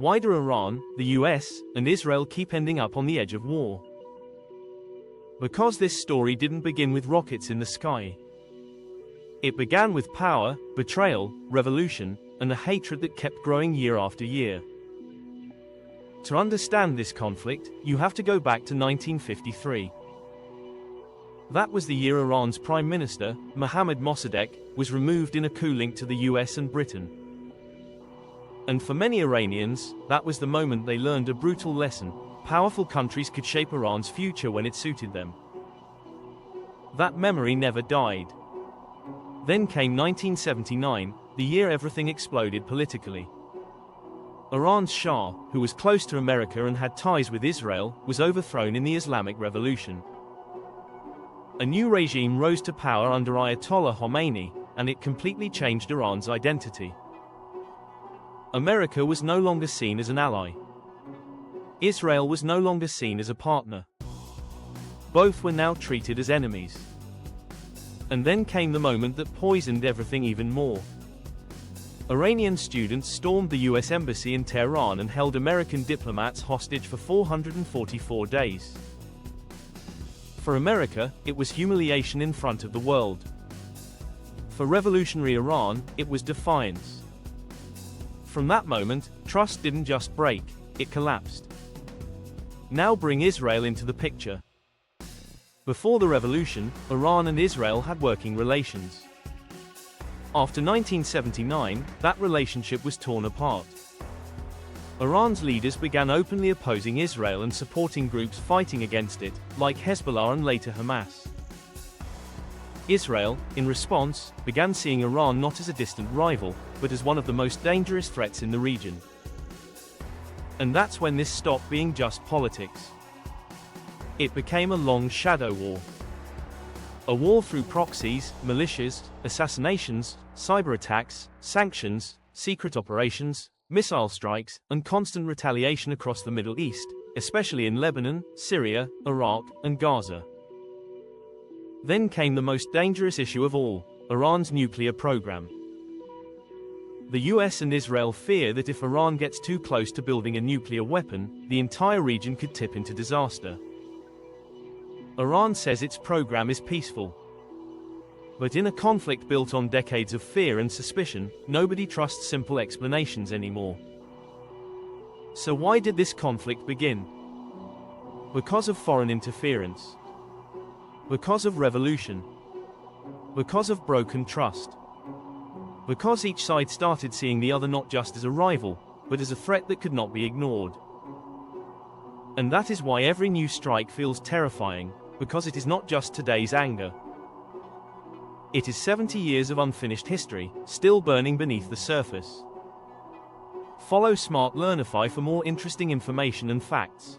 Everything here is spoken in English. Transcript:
Why do Iran, the US, and Israel keep ending up on the edge of war? Because this story didn't begin with rockets in the sky. It began with power, betrayal, revolution, and a hatred that kept growing year after year. To understand this conflict, you have to go back to 1953. That was the year Iran's Prime Minister, Mohammad Mossadegh, was removed in a coup linked to the US and Britain. And for many Iranians, that was the moment they learned a brutal lesson: powerful countries could shape Iran's future when it suited them. That memory never died. Then came 1979, the year everything exploded politically. Iran's Shah, who was close to America and had ties with Israel, was overthrown in the Islamic Revolution. A new regime rose to power under Ayatollah Khomeini, and it completely changed Iran's identity. America was no longer seen as an ally. Israel was no longer seen as a partner. Both were now treated as enemies. And then came the moment that poisoned everything even more. Iranian students stormed the US embassy in Tehran and held American diplomats hostage for 444 days. For America, it was humiliation in front of the world. For revolutionary Iran, it was defiance. From that moment, trust didn't just break, it collapsed. Now bring Israel into the picture. Before the revolution, Iran and Israel had working relations. After 1979, that relationship was torn apart. Iran's leaders began openly opposing Israel and supporting groups fighting against it, like Hezbollah and later Hamas. Israel, in response, began seeing Iran not as a distant rival, but as one of the most dangerous threats in the region. And that's when this stopped being just politics. It became a long shadow war. A war through proxies, militias, assassinations, cyber attacks, sanctions, secret operations, missile strikes, and constant retaliation across the Middle East, especially in Lebanon, Syria, Iraq, and Gaza. Then came the most dangerous issue of all, Iran's nuclear program. The US and Israel fear that if Iran gets too close to building a nuclear weapon, the entire region could tip into disaster. Iran says its program is peaceful. But in a conflict built on decades of fear and suspicion, nobody trusts simple explanations anymore. So why did this conflict begin? Because of foreign interference. Because of revolution. Because of broken trust. Because each side started seeing the other not just as a rival, but as a threat that could not be ignored. And that is why every new strike feels terrifying, because it is not just today's anger. It is 70 years of unfinished history, still burning beneath the surface. Follow SmartLearnify for more interesting information and facts.